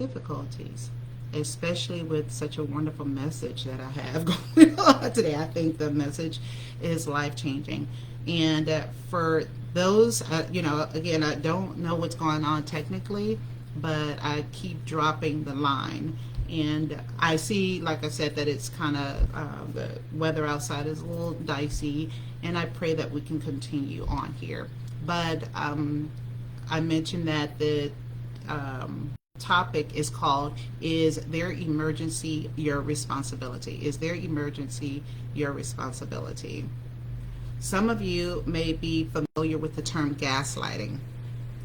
difficulties, especially with such a wonderful message that I have going on today. I think the message is life changing. And for those, again, I don't know what's going on technically, but I keep dropping the line. And I see, like I said, that it's kind of the weather outside is a little dicey, and I pray that we can continue on here. But I mentioned that the topic is called Is Their Emergency Your Responsibility? Is their emergency your responsibility? Some of you may be familiar with the term gaslighting.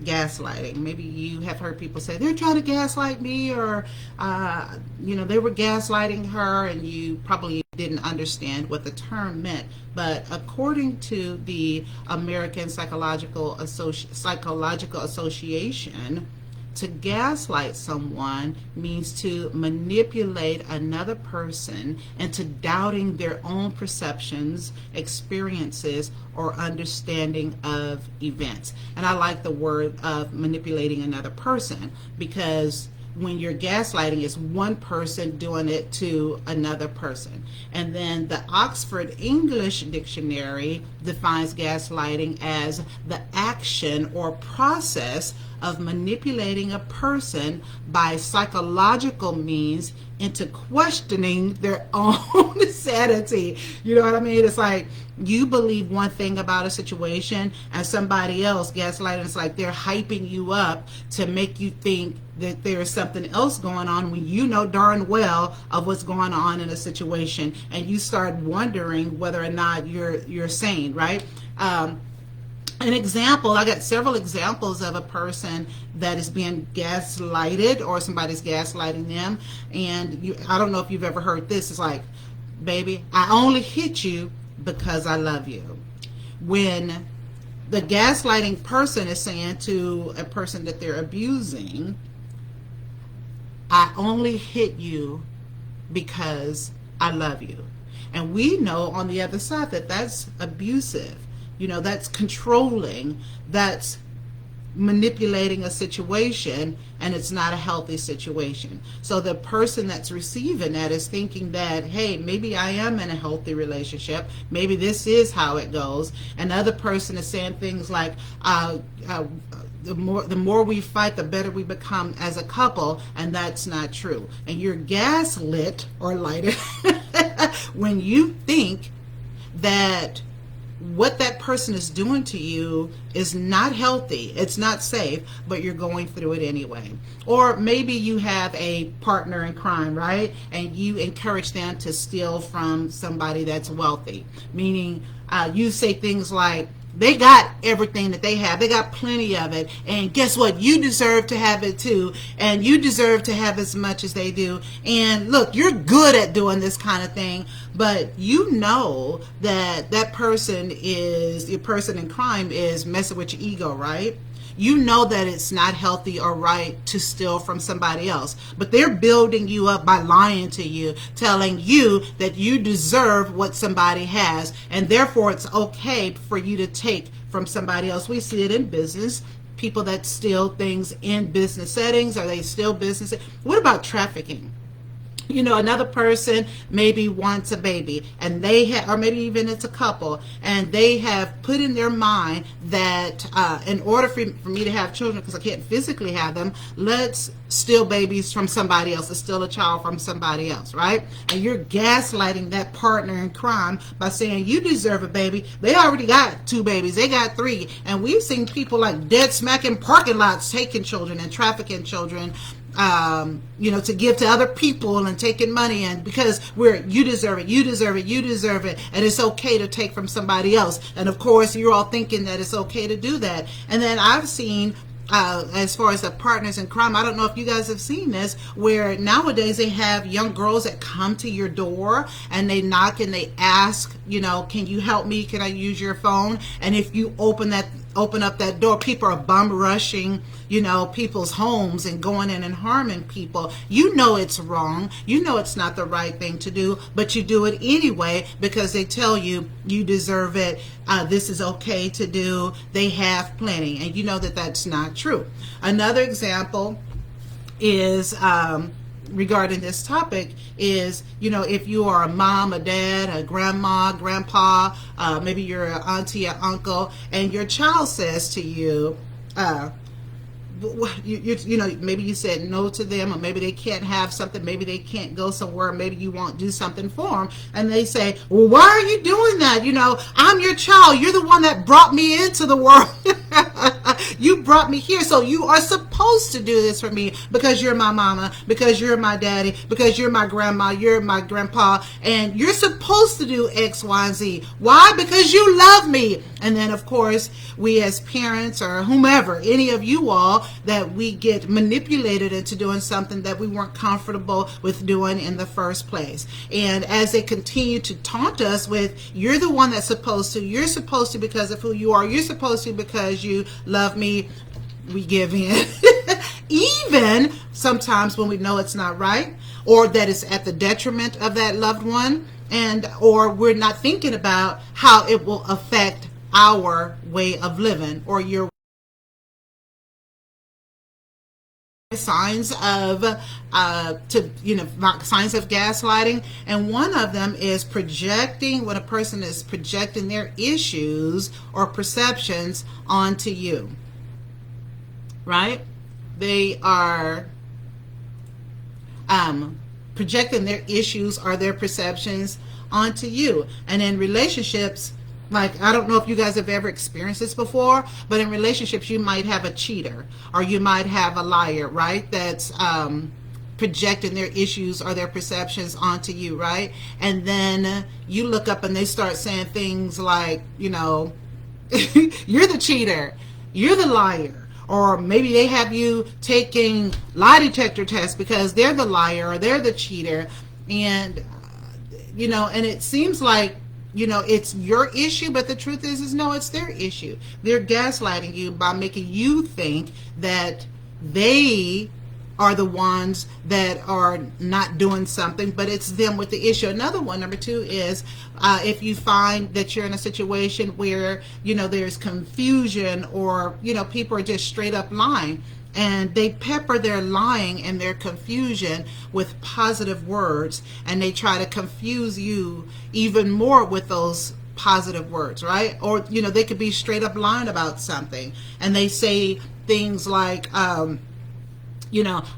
Gaslighting. Maybe you have heard people say they're trying to gaslight me, or they were gaslighting her, and you probably didn't understand what the term meant. But according to the American Psychological Association, to gaslight someone means to manipulate another person into doubting their own perceptions, experiences, or understanding of events. And I like the word of manipulating another person, because when you're gaslighting, it's one person doing it to another person. And then the Oxford English Dictionary defines gaslighting as the action or process of manipulating a person by psychological means into questioning their own sanity. You know what I mean? It's like you believe one thing about a situation, and somebody else, gaslighting, it's like they're hyping you up to make you think that there's something else going on when you know darn well of what's going on in a situation, and you start wondering whether or not you're sane, right? An example, I got several examples of a person that is being gaslighted, or somebody's gaslighting them. And I don't know if you've ever heard this. It's like, baby, I only hit you because I love you. When the gaslighting person is saying to a person that they're abusing, I only hit you because I love you. And we know on the other side that that's abusive. That's controlling, that's manipulating a situation, and it's not a healthy situation. So the person that's receiving that is thinking that, hey, maybe I am in a healthy relationship. Maybe this is how it goes. Another person is saying things like, the more we fight, the better we become as a couple, and that's not true. And you're gaslit or lighted when you think that what that person is doing to you is not healthy, it's not safe, but you're going through it anyway. Or maybe you have a partner in crime, right? And you encourage them to steal from somebody that's wealthy, meaning you say things like, they got everything that they have. They got plenty of it. And guess what? You deserve to have it too. And you deserve to have as much as they do. And look, you're good at doing this kind of thing. But you know that that person is, your person in crime is messing with your ego, right? You know that it's not healthy or right to steal from somebody else, but they're building you up by lying to you, telling you that you deserve what somebody has, and therefore it's okay for you to take from somebody else. We see it in business. People that steal things in business settings, are they still business? What about trafficking? Another person maybe wants a baby, and they have, or maybe even it's a couple, and they have put in their mind that in order for me to have children, because I can't physically have them, let's steal babies from somebody else, let's steal a child from somebody else, right? And you're gaslighting that partner in crime by saying you deserve a baby. They already got 2 babies, they got 3, and we've seen people like dead smack in parking lots taking children and trafficking children, to give to other people and taking money, and because you deserve it, you deserve it, you deserve it, and it's okay to take from somebody else. And of course, you're all thinking that it's okay to do that. And then I've seen, as far as the partners in crime, I don't know if you guys have seen this, where nowadays they have young girls that come to your door and they knock and they ask, can you help me? Can I use your phone? And if you open up that door, people are bum rushing, people's homes and going in and harming people. It's wrong. It's not the right thing to do, but you do it anyway because they tell you you deserve it. This is okay to do. They have plenty. And you know that that's not true. Another example is regarding this topic is, if you are a mom, a dad, a grandma, grandpa, maybe you're an auntie, an uncle, and your child says to you, maybe you said no to them, or maybe they can't have something, maybe they can't go somewhere, maybe you won't do something for them, and they say, well, why are you doing that? I'm your child. You're the one that brought me into the world. You brought me here, so you are supposed to do this for me because you're my mama, because you're my daddy, because you're my grandma, you're my grandpa, and you're supposed to do X, Y, and Z. Why? Because you love me. And then, of course, we as parents or whomever, any of you all, that we get manipulated into doing something that we weren't comfortable with doing in the first place. And as they continue to taunt us with, you're the one that's supposed to, you're supposed to because of who you are, you're supposed to because you love me, we give in. Even sometimes when we know it's not right, or that it's at the detriment of that loved one, or we're not thinking about how it will affect our way of living or your signs of signs of gaslighting. And one of them is projecting, when a person is projecting their issues or perceptions onto you, right? They are projecting their issues or their perceptions onto you. And in relationships, like, I don't know if you guys have ever experienced this before, but in relationships, you might have a cheater or you might have a liar, right? That's projecting their issues or their perceptions onto you, right? And then you look up and they start saying things like, you're the cheater, you're the liar. Or maybe they have you taking lie detector tests because they're the liar or they're the cheater. And, and it seems like, it's your issue, but the truth is no, it's their issue. They're gaslighting you by making you think that they are the ones that are not doing something, but it's them with the issue. Another one, number two, is if you find that you're in a situation where, there's confusion or, people are just straight up lying, and they pepper their lying and their confusion with positive words, and they try to confuse you even more with those positive words, right? Or, they could be straight up lying about something, and they say things like,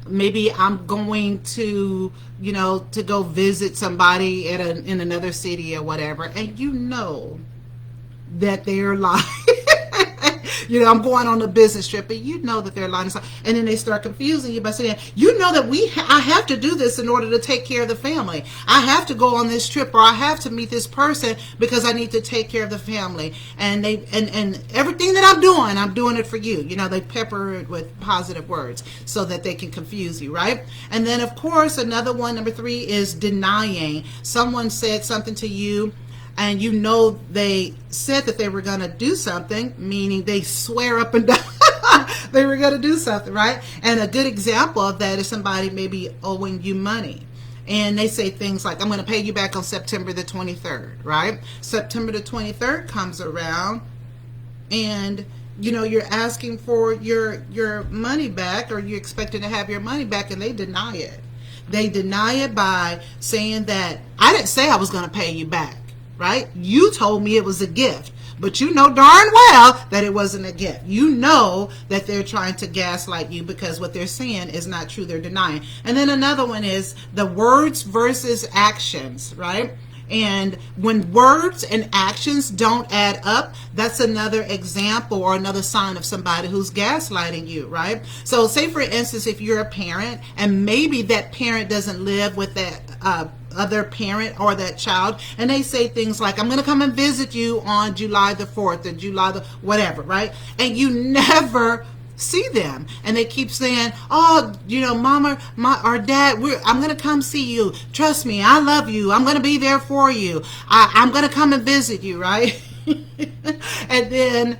maybe I'm going to, to go visit somebody in another city or whatever, and that they're lying. I'm going on a business trip, and that they're lying. And then they start confusing you by saying, that I have to do this in order to take care of the family. I have to go on this trip, or I have to meet this person because I need to take care of the family. And and everything that I'm doing it for you. They pepper it with positive words so that they can confuse you, right? And then, of course, another one, number three, is denying. Someone said something to you, and they said that they were going to do something, meaning they swear up and down they were going to do something, right? And a good example of that is somebody maybe owing you money. And they say things like, I'm going to pay you back on September the 23rd, right? September the 23rd comes around, and you're asking for your money back, or you're expecting to have your money back, and they deny it. They deny it by saying that, I didn't say I was going to pay you back. Right? You told me it was a gift, but you know darn well that it wasn't a gift. That they're trying to gaslight you because what they're saying is not true. They're denying. And then another one is the words versus actions, right? And when words and actions don't add up, that's another example or another sign of somebody who's gaslighting you, right? So say, for instance, if you're a parent and maybe that parent doesn't live with that other parent or that child, and they say things like, I'm going to come and visit you on July the 4th or July the whatever, right? And you never see them, and they keep saying, oh, mama, or dad, I'm going to come see you. Trust me, I love you. I'm going to be there for you. I'm going to come and visit you, right? And then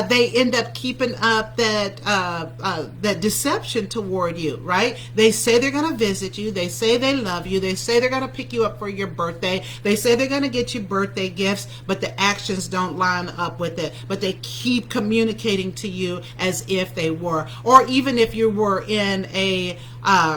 they end up keeping up that deception toward you, right? They say they're going to visit you. They say they love you. They say they're going to pick you up for your birthday. They say they're going to get you birthday gifts, but the actions don't line up with it. But they keep communicating to you as if they were. Or even if you were in a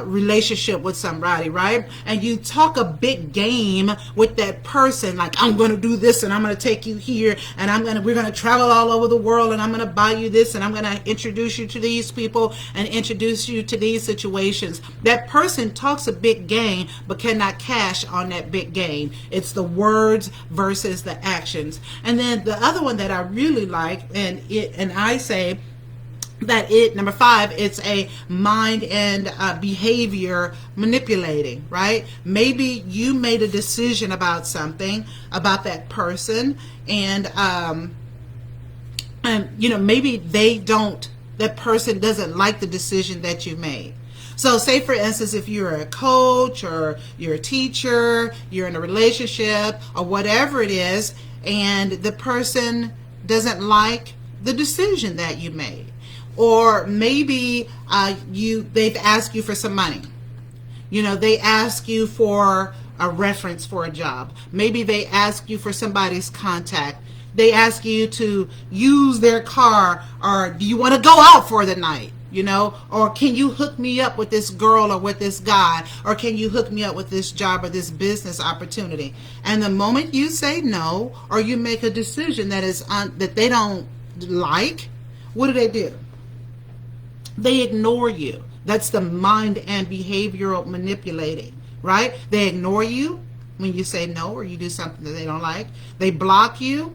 relationship with somebody, right? And you talk a big game with that person, like, I'm going to do this and I'm going to take you here and we're going to travel all over the world and I'm going to buy you this and I'm going to introduce you to these people and introduce you to these situations. That person talks a big game but cannot cash on that big game. It's the words versus the actions. And then the other one that I really like, and I say that number 5, it's a mind and behavior manipulating, right? Maybe you made a decision about something, about that person, and maybe that person doesn't like the decision that you made. So say, for instance, if you're a coach or you're a teacher, you're in a relationship or whatever it is, and the person doesn't like the decision that you made. Or maybe they've asked you for some money. They ask you for a reference for a job. Maybe they ask you for somebody's contact. They ask you to use their car, or do you want to go out for the night? Or can you hook me up with this girl or with this guy? Or can you hook me up with this job or this business opportunity? And the moment you say no, or you make a decision that they don't like, what do? They ignore you. That's the mind and behavioral manipulating, right? They ignore you when you say no or you do something that they don't like. They block you,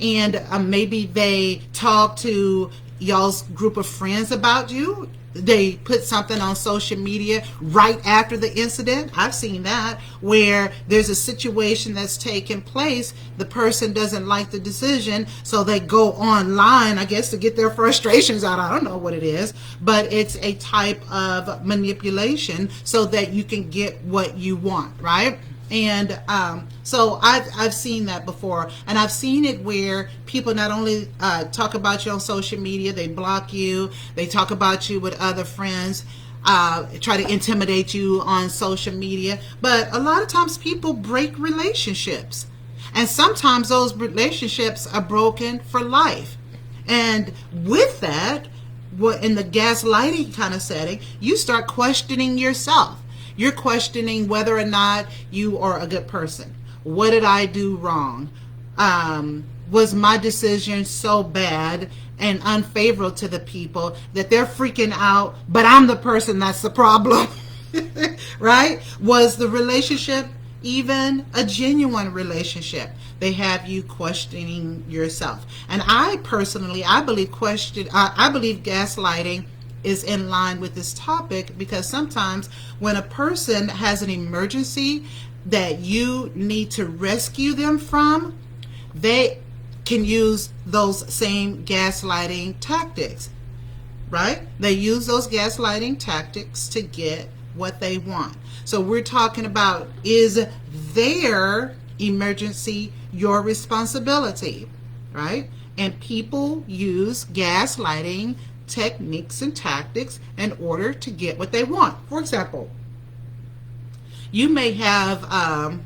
and maybe they talk to y'all's group of friends about you. They put something on social media right after the incident. I've seen that, where there's a situation that's taken place. The person doesn't like the decision, so they go online, I guess, to get their frustrations out. I don't know what it is, but it's a type of manipulation so that you can get what you want, right? And so I've seen that before, and I've seen it where people not only talk about you on social media, they block you, they talk about you with other friends, try to intimidate you on social media, but a lot of times people break relationships, and sometimes those relationships are broken for life. And with that, in the gaslighting kind of setting, you start questioning yourself. You're questioning whether or not you are a good person. What did I do wrong? Was my decision so bad and unfavorable to the people that they're freaking out, but I'm the person that's the problem? Right? Was the relationship even a genuine relationship? They have you questioning yourself. And I personally, I believe gaslighting is in line with this topic, because sometimes when a person has an emergency that you need to rescue them from, they can use those same gaslighting tactics, right? They use those gaslighting tactics to get what they want. So we're talking about, is their emergency your responsibility, right? And people use gaslighting techniques and tactics in order to get what they want. For example, you may have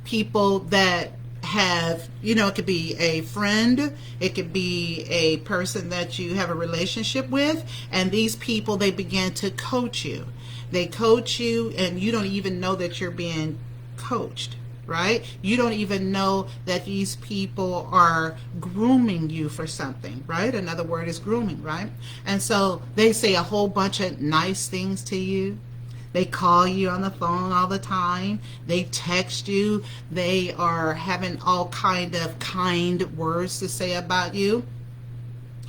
people that have, it could be a friend, it could be a person that you have a relationship with, and these people, they begin to coach you. They coach you, and you don't even know that you're being coached, right? You don't even know that these people are grooming you for something, right? Another word is grooming, right? And so they say a whole bunch of nice things to you. They call you on the phone all the time. They text you. They are having all kind of kind words to say about you.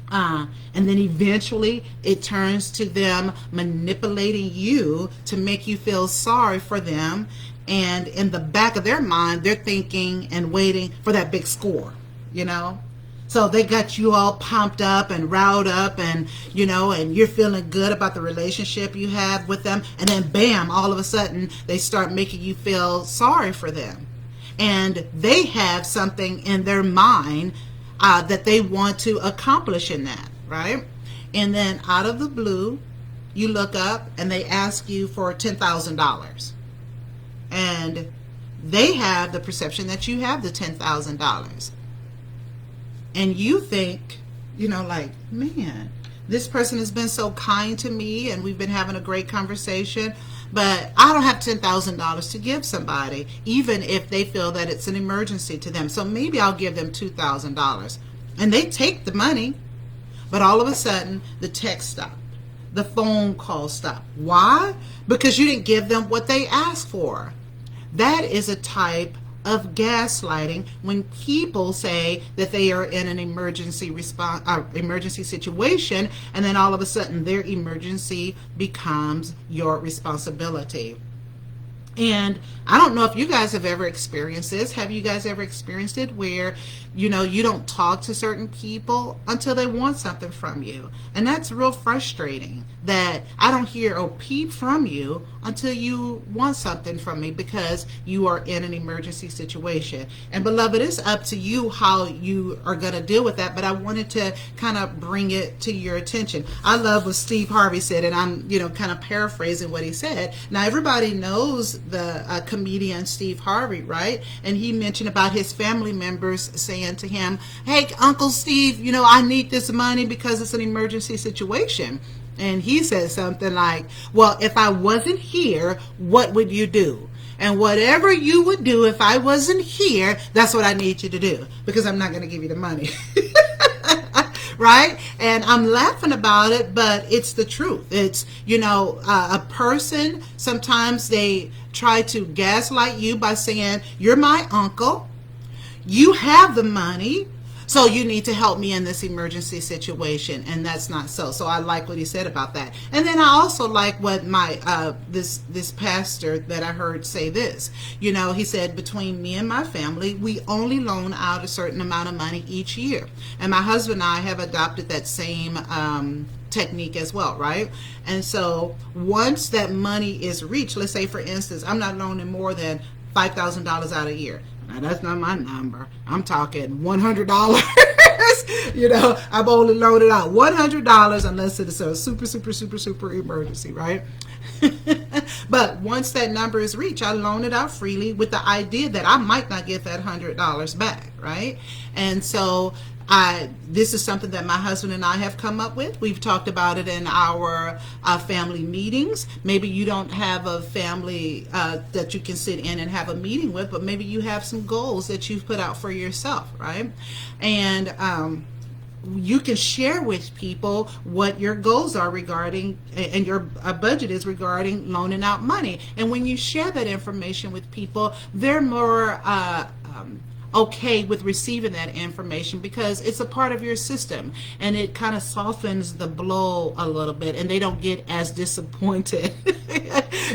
And then eventually it turns to them manipulating you to make you feel sorry for them. And in the back of their mind, they're thinking and waiting for that big score, So they got you all pumped up and riled up, and, and you're feeling good about the relationship you have with them. And then bam, all of a sudden they start making you feel sorry for them. And they have something in their mind that they want to accomplish in that, right? And then out of the blue, you look up and they ask you for $10,000. And they have the perception that you have the $10,000. And you think, like, man, this person has been so kind to me and we've been having a great conversation, but I don't have $10,000 to give somebody, even if they feel that it's an emergency to them. So maybe I'll give them $2,000. And they take the money, but all of a sudden the text stopped. The phone call stopped. Why? Because you didn't give them what they asked for. That is a type of gaslighting, when people say that they are in an emergency situation, and then all of a sudden their emergency becomes your responsibility. And I don't know if you guys have ever experienced this. Have you guys ever experienced it where, you know, you don't talk to certain people until they want something from you? And that's real frustrating, that I don't hear or peep from you until you want something from me because you are in an emergency situation. And beloved, it's up to you how you are going to deal with that, but I wanted to kind of bring it to your attention. I love what Steve Harvey said, and I'm, you know, kind of paraphrasing what he said. Now, everybody knows the comedian Steve Harvey, right? And he mentioned about his family members saying to him, "Hey, Uncle Steve, you know, I need this money because it's an emergency situation." And he said something like, "Well, if I wasn't here, what would you do? And whatever you would do if I wasn't here, that's what I need you to do, because I'm not going to give you the money." Right? And I'm laughing about it, but it's the truth. It's, you know, a person, sometimes they try to gaslight you by saying, "You're my uncle, you have the money, so you need to help me in this emergency situation." And that's not so. So I like what he said about that. And then I also like what my this pastor that I heard say this. You know, he said, "Between me and my family, we only loan out a certain amount of money each year." And my husband and I have adopted that same technique as well, right? And so once that money is reached, let's say for instance, I'm not loaning more than $5,000 out a year. Now, that's not my number. I'm talking $100. You know, I've only loaned out $100 unless it's a super emergency, right? But once that number is reached, I loan it out freely with the idea that I might not get that $100 back, right? And so this is something that my husband and I have come up with. We've talked about it in our family meetings. Maybe you don't have a family that you can sit in and have a meeting with, but maybe you have some goals that you've put out for yourself, right? And you can share with people what your goals are regarding, and your budget is regarding loaning out money. And when you share that information with people, they're more okay with receiving that information because it's a part of your system, and it kind of softens the blow a little bit, and they don't get as disappointed.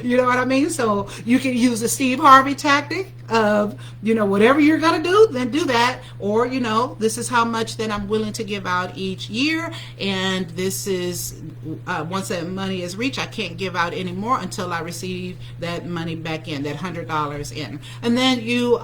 You know what I mean? So you can use the Steve Harvey tactic of, you know, whatever you're going to do, then do that. Or, you know, this is how much that I'm willing to give out each year. And this is, once that money is reached, I can't give out any more until I receive that money back in, that $100 in. And then you,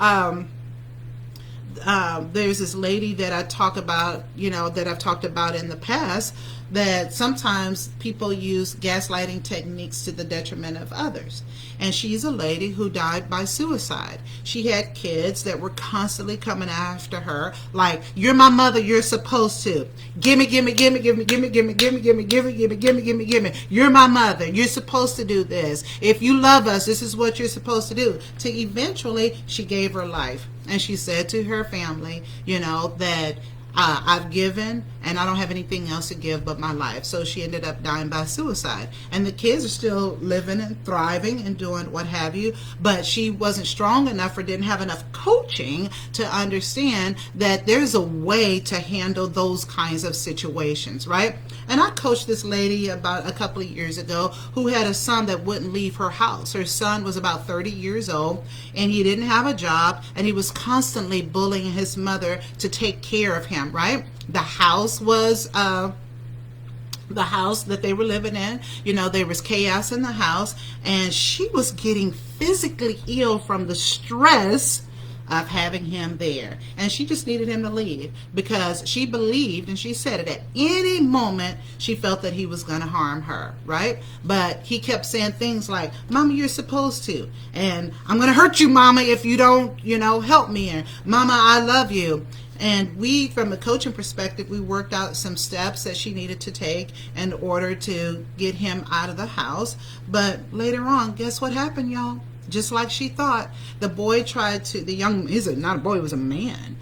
there's this lady that I talk about, you know, that I've talked about in the past, that sometimes people use gaslighting techniques to the detriment of others. And she's a lady who died by suicide. She had kids that were constantly coming after her, like, "You're my mother, you're supposed to. Gimme, gimme, gimme, gimme, gimme, gimme, gimme, gimme, gimme, gimme, gimme, gimme, gimme. You're my mother, you're supposed to do this. If you love us, this is what you're supposed to do." To eventually, she gave her life. And she said to her family, you know, that I've given and I don't have anything else to give but my life. So she ended up dying by suicide. And the kids are still living and thriving and doing what have you. But she wasn't strong enough or didn't have enough coaching to understand that there's a way to handle those kinds of situations, right? And I coached this lady about a couple of years ago who had a son that wouldn't leave her house. Her son was about 30 years old, and he didn't have a job, and he was constantly bullying his mother to take care of him, right? The house was the house that they were living in, you know, there was chaos in the house, and she was getting physically ill from the stress of having him there. And she just needed him to leave because she believed, and she said it, at any moment she felt that he was going to harm her, right? But he kept saying things like, Mama, you're supposed to. And I'm going to hurt you, Mama, if you don't, help me. Or, Mama, I love you. And we, from a coaching perspective, we worked out some steps that she needed to take in order to get him out of the house. But later on, guess what happened, y'all? Just like she thought, the boy tried to, he's not a boy, he was a man,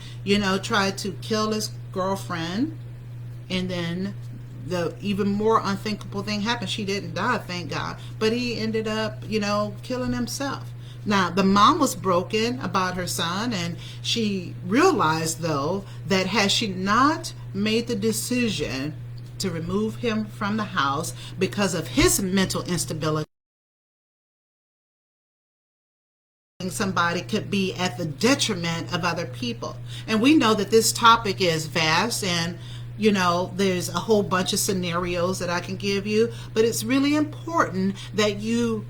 tried to kill his girlfriend. And then the even more unthinkable thing happened. She didn't die, thank God. But he ended up, killing himself. Now, the mom was broken about her son, and she realized, though, that had she not made the decision to remove him from the house because of his mental instability, somebody could be at the detriment of other people. And we know that this topic is vast, and there's a whole bunch of scenarios that I can give you, but it's really important that you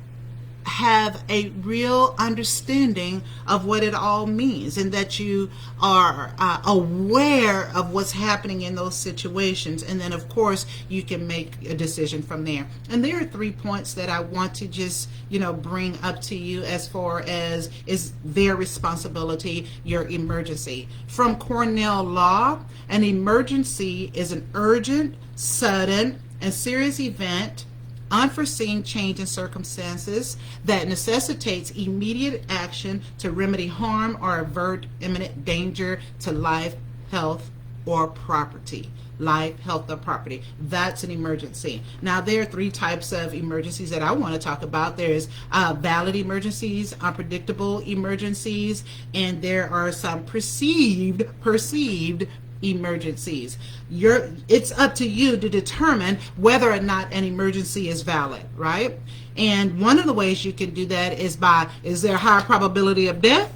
have a real understanding of what it all means, and that you are aware of what's happening in those situations. And then, of course, you can make a decision from there. And there are 3 points that I want to just, bring up to you as far as is their responsibility, your emergency. From Cornell Law, an emergency is an urgent, sudden, and serious event, unforeseen change in circumstances that necessitates immediate action to remedy harm or avert imminent danger to life, health, or property. Life, health, or property. That's an emergency. Now, there are 3 types of emergencies that I want to talk about. There's valid emergencies, unpredictable emergencies, and there are some perceived emergencies. It's up to you to determine whether or not an emergency is valid, right? And one of the ways you can do that is is there a high probability of death?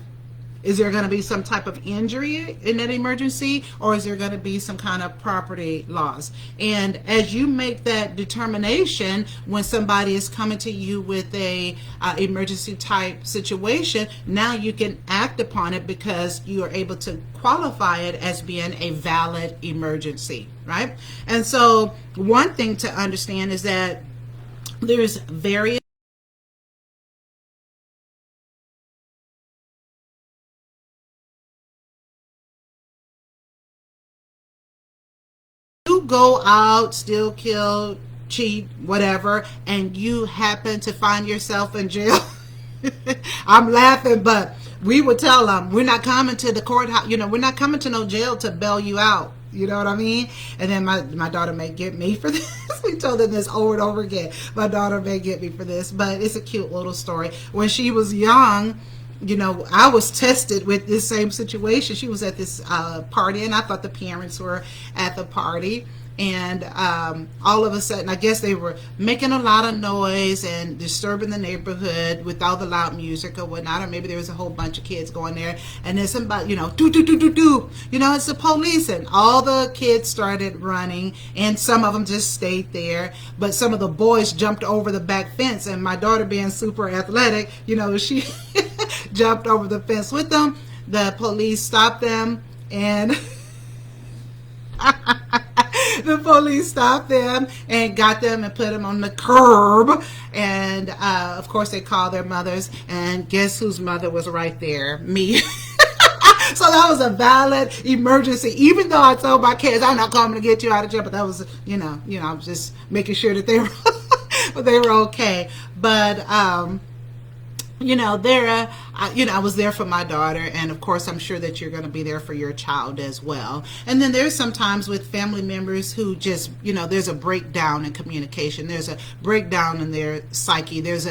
Is there going to be some type of injury in that emergency, or is there going to be some kind of property loss? And as you make that determination, when somebody is coming to you with a emergency type situation, now you can act upon it because you are able to qualify it as being a valid emergency, right? And so one thing to understand is that there's various go out, steal, kill, cheat, whatever, and you happen to find yourself in jail. I'm laughing, but we would tell them, we're not coming to the courthouse, we're not coming to no jail to bail you out. You know what I mean? And then my daughter may get me for this. We told them this over and over again. My daughter may get me for this, but it's a cute little story. When she was young, I was tested with this same situation. She was at this party, and I thought the parents were at the party. And all of a sudden, I guess they were making a lot of noise and disturbing the neighborhood with all the loud music or whatnot. Or maybe there was a whole bunch of kids going there. And then somebody, do. It's the police. And all the kids started running. And some of them just stayed there. But some of the boys jumped over the back fence. And my daughter, being super athletic, she jumped over the fence with them. The police stopped them. And the police stopped them and got them and put them on the curb. And of course they called their mothers, and guess whose mother was right there? Me. So that was a valid emergency, even though I told my kids, I'm not coming to get you out of jail. But that was, I was just making sure that they were they were okay. But I was there for my daughter, and of course I'm sure that you're going to be there for your child as well. And then there's sometimes with family members who just, there's a breakdown in communication. There's a breakdown in their psyche. There's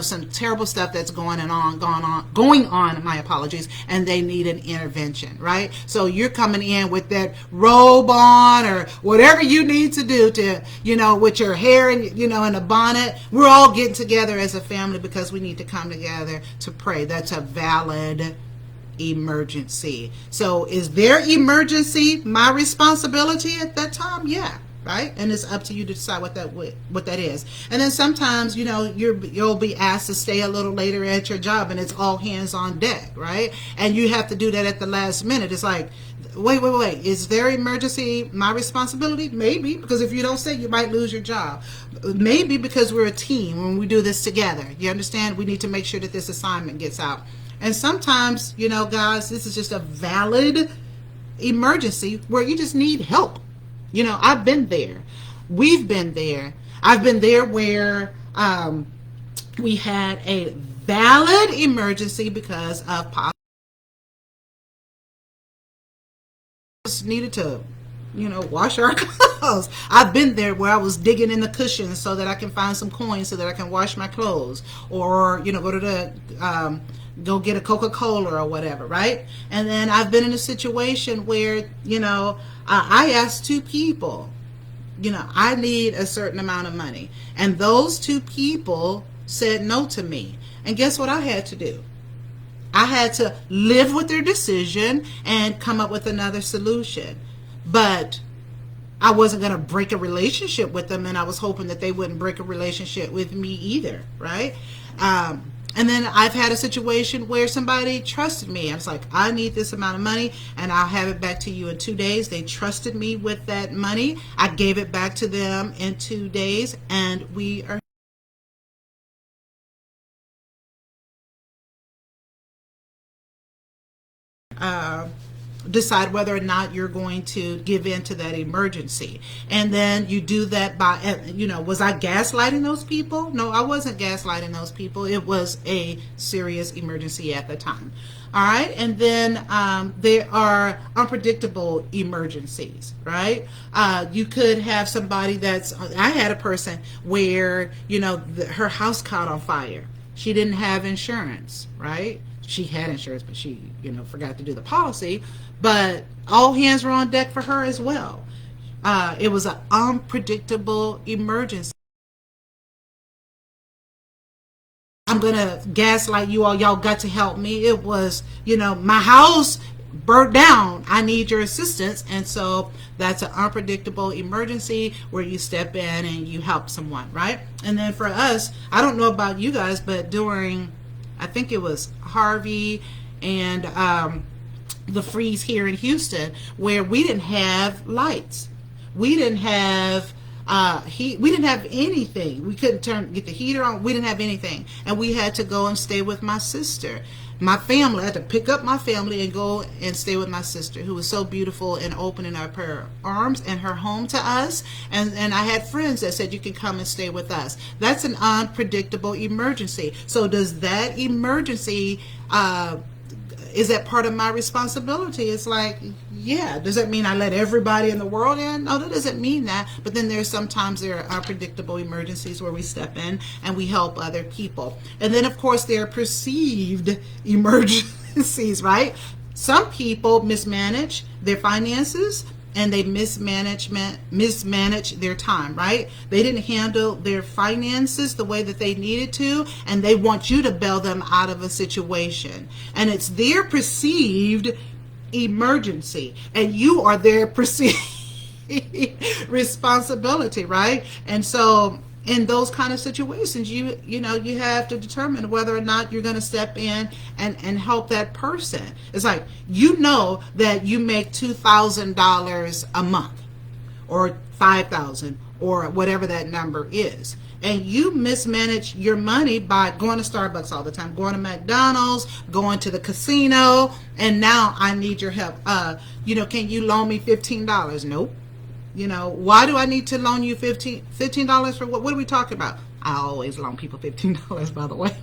some terrible stuff that's going on, my apologies, and they need an intervention, right? So you're coming in with that robe on or whatever you need to do to, with your hair and, in a bonnet. We're all getting together as a family because we need to come together to pray. That's a valid emergency. So is their emergency my responsibility at that time? Yeah. right? And it's up to you to decide what that is. And then sometimes, you'll be asked to stay a little later at your job, and it's all hands on deck, right? And you have to do that at the last minute. It's like, wait, is there emergency my responsibility? Maybe, because if you don't stay, you might lose your job. Maybe because we're a team when we do this together. You understand? We need to make sure that this assignment gets out. And sometimes, guys, this is just a valid emergency where you just need help. I've been there. We've been there. I've been there where we had a valid emergency because of needed to wash our clothes. I've been there where I was digging in the cushions so that I can find some coins so that I can wash my clothes, or go to the go get a Coca-Cola or whatever, right? And then I've been in a situation where I asked two people, I need a certain amount of money, and those two people said no to me. And guess what I had to do? I had to live with their decision and come up with another solution. But I wasn't going to break a relationship with them, and I was hoping that they wouldn't break a relationship with me either, right? And then I've had a situation where somebody trusted me. I was like, I need this amount of money, and I'll have it back to you in 2 days. They trusted me with that money. I gave it back to them in 2 days, and we are decide whether or not you're going to give in to that emergency. And then you do that by, was I gaslighting those people? No, I wasn't gaslighting those people. It was a serious emergency at the time. All right. And then there are unpredictable emergencies, right? You could have somebody I had a person where, her house caught on fire. She didn't have insurance, right? She had insurance, but she, forgot to do the policy. But all hands were on deck for her as well. It was an unpredictable emergency. I'm going to gaslight you all. Y'all got to help me. It was, my house burnt down. I need your assistance. And so that's an unpredictable emergency where you step in and you help someone, right? And then for us, I don't know about you guys, but during, I think it was Harvey and the freeze here in Houston, where we didn't have lights, we didn't have heat, we didn't have anything. We couldn't get the heater on. We didn't have anything, and we had to go and stay with my sister. My family, I had to pick up my family and go and stay with my sister, who was so beautiful and opening up her arms and her home to us. And I had friends that said, you can come and stay with us. That's an unpredictable emergency. So does that emergency, is that part of my responsibility? It's like, yeah. Does that mean I let everybody in the world in? No, that doesn't mean that. But then sometimes there are unpredictable emergencies where we step in and we help other people. And then, of course, there are perceived emergencies, right? Some people mismanage their finances, and they mismanage their time, right? They didn't handle their finances the way that they needed to, and they want you to bail them out of a situation. And it's their perceived emergency, and you are their perceived responsibility, right? And so in those kind of situations, you have to determine whether or not you're going to step in and help that person. It's like, that you make $2,000 a month, or $5,000, or whatever that number is, and you mismanage your money by going to Starbucks all the time, going to McDonald's, going to the casino, and now I need your help. Can you loan me $15? Nope. Why do I need to loan you $15 for what? What are we talking about? I always loan people $15, by the way.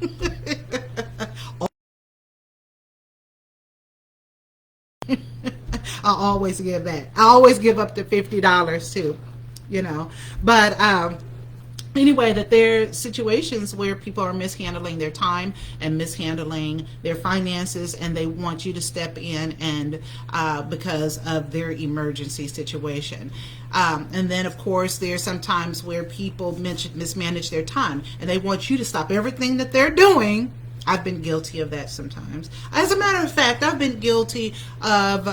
I always give that. I always give up to $50 too, But anyway, that there are situations where people are mishandling their time and mishandling their finances, and they want you to step in and because of their emergency situation. And then, of course, there's sometimes where people mismanage their time, and they want you to stop everything that they're doing. I've been guilty of that sometimes. As a matter of fact, I've been guilty of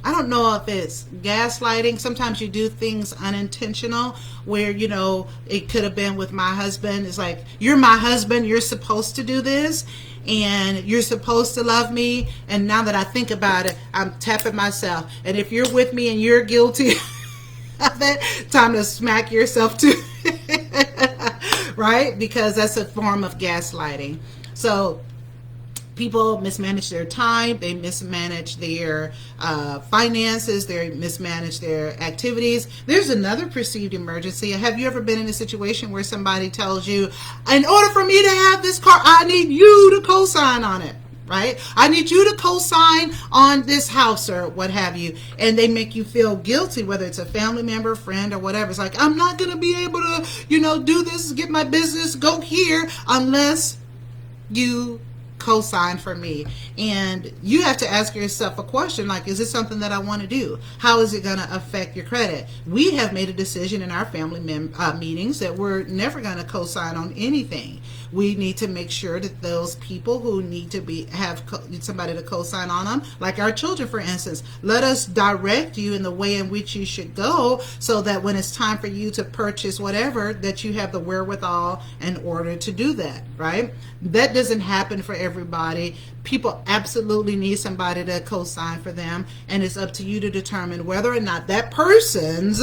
I don't know if it's gaslighting. Sometimes you do things unintentional where, it could have been with my husband. It's like, you're my husband, you're supposed to do this, and you're supposed to love me. And now that I think about it, I'm tapping myself. And if you're with me and you're guilty of it, time to smack yourself too. Right? Because that's a form of gaslighting. So people mismanage their time, they mismanage their finances, they mismanage their activities. There's another perceived emergency. Have you ever been in a situation where somebody tells you, in order for me to have this car, I need you to co-sign on it, right? I need you to co-sign on this house or what have you. And they make you feel guilty, whether it's a family member, friend, or whatever. It's like, I'm not going to be able to, do this, get my business, go here, unless you co-sign for me. And you have to ask yourself a question like, is this something that I want to do? How is it going to affect your credit? We have made a decision in our family meetings that we're never going to co-sign on anything. We need to make sure that those people who need to have somebody to co-sign on them, like our children, for instance, let us direct you in the way in which you should go, so that when it's time for you to purchase whatever, that you have the wherewithal in order to do that, right? That doesn't happen for everybody. People absolutely need somebody to co-sign for them, and it's up to you to determine whether or not that person's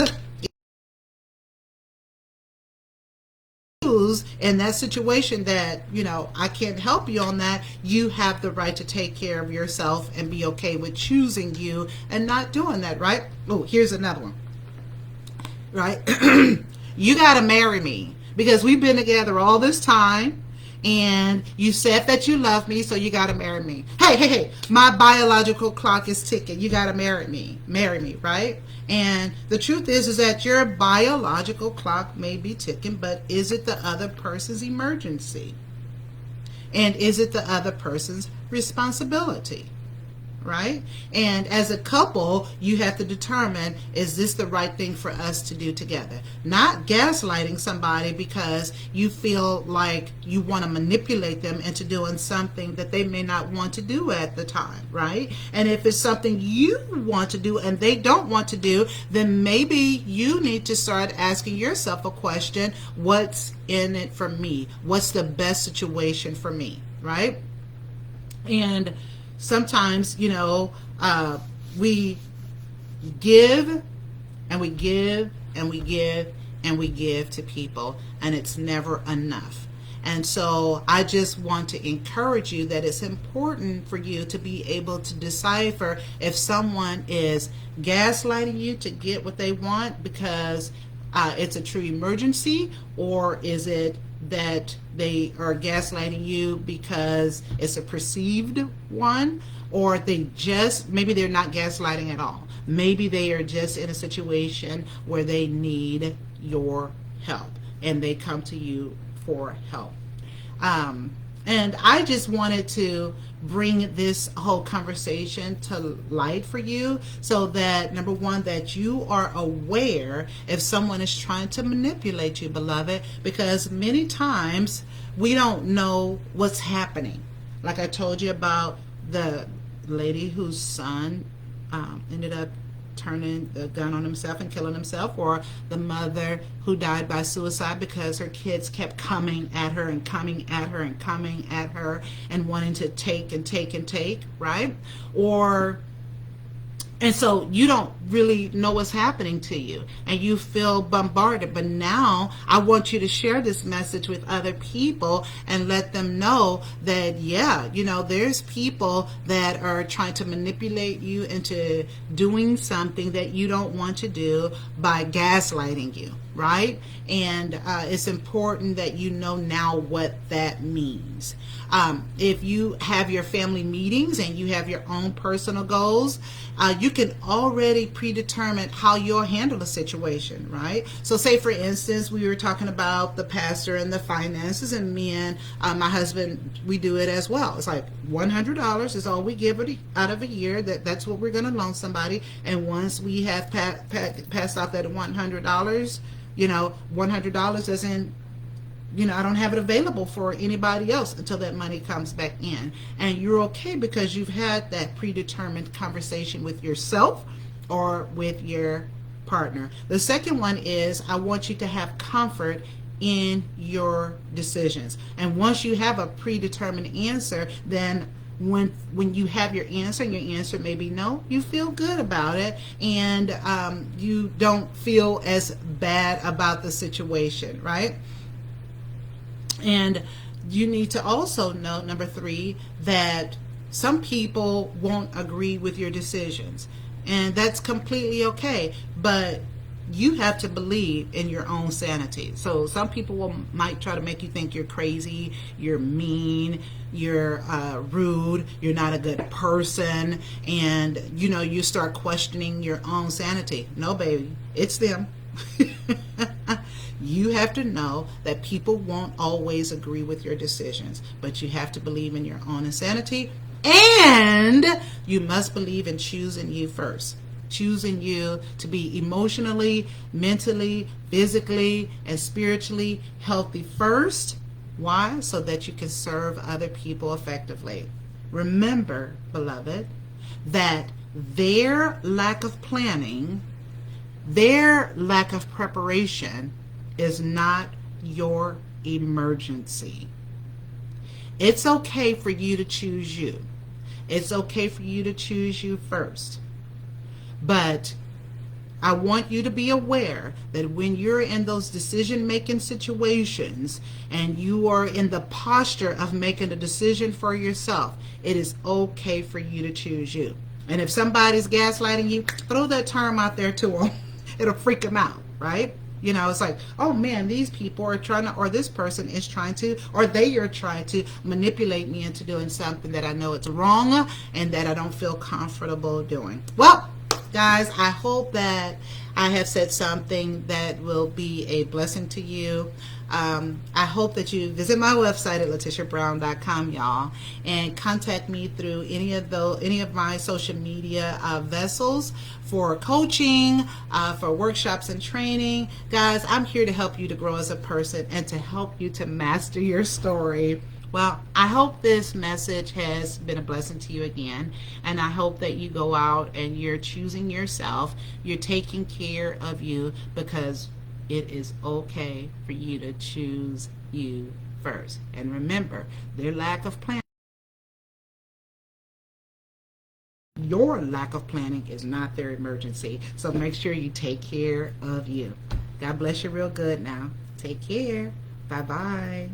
in that situation that, I can't help you on that. You have the right to take care of yourself and be okay with choosing you and not doing that, right? Oh, here's another one, right? You got to marry me because we've been together all this time, and you said that you love me, so you got to marry me. Hey, my biological clock is ticking. You got to marry me, right? And the truth is that your biological clock may be ticking, but is it the other person's emergency? And is it the other person's responsibility? Right? And as a couple, you have to determine, is this the right thing for us to do together? Not gaslighting somebody because you feel like you want to manipulate them into doing something that they may not want to do at the time, right? And if it's something you want to do and they don't want to do, then maybe you need to start asking yourself a question: what's in it for me? What's the best situation for me, right? And sometimes, we give and we give and we give and we give to people, and it's never enough. And so I just want to encourage you that it's important for you to be able to decipher if someone is gaslighting you to get what they want because it's a true emergency, or is it that they are gaslighting you because it's a perceived one, or maybe they're not gaslighting at all. Maybe they are just in a situation where they need your help and they come to you for help. And I just wanted to bring this whole conversation to light for you so that, number one, that you are aware if someone is trying to manipulate you, beloved, because many times we don't know what's happening. Like I told you about the lady whose son ended up turning the gun on himself and killing himself, or the mother who died by suicide because her kids kept coming at her and coming at her and coming at her and wanting to take and take and take, right? And so you don't really know what's happening to you and you feel bombarded. But now I want you to share this message with other people and let them know that, there's people that are trying to manipulate you into doing something that you don't want to do by gaslighting you, right? And it's important that you know now what that means. If you have your family meetings and you have your own personal goals, you can already predetermine how you'll handle the situation, right? So say, for instance, we were talking about the pastor and the finances, and me and my husband, we do it as well. It's like $100 is all we give out of a year. That's what we're going to loan somebody. And once we have passed off that $100, $100 doesn't I don't have it available for anybody else until that money comes back in. And you're okay because you've had that predetermined conversation with yourself or with your partner. The second one is I want you to have comfort in your decisions. And once you have a predetermined answer, then when you have your answer may be no, you feel good about it, and you don't feel as bad about the situation, right? And you need to also know, number 3, that some people won't agree with your decisions, and that's completely okay, but you have to believe in your own sanity. So some people might try to make you think you're crazy, you're mean, you're rude, you're not a good person, and you start questioning your own sanity. No, baby, it's them. You have to know that people won't always agree with your decisions, but you have to believe in your own insanity, and you must believe in choosing you first. Choosing you to be emotionally, mentally, physically, and spiritually healthy first. Why? So that you can serve other people effectively. Remember, beloved, that their lack of planning, their lack of preparation is not your emergency. It's okay for you to choose you. It's okay for you to choose you first. But I want you to be aware that when you're in those decision-making situations and you are in the posture of making a decision for yourself, it is okay for you to choose you. And if somebody's gaslighting you, throw that term out there to them. It'll freak them out, right? It's like, oh man, these people are trying to, or this person is trying to, or they are trying to manipulate me into doing something that I know it's wrong and that I don't feel comfortable doing. Well, guys, I hope that I have said something that will be a blessing to you. I hope that you visit my website at letitiabrown.com, y'all, and contact me through any of my social media vessels for coaching, for workshops and training. Guys, I'm here to help you to grow as a person and to help you to master your story. Well, I hope this message has been a blessing to you again, and I hope that you go out and you're choosing yourself, you're taking care of you, because it is okay for you to choose you first. And remember, their lack of planning, your lack of planning is not their emergency. So make sure you take care of you. God bless you real good now. Take care. Bye-bye.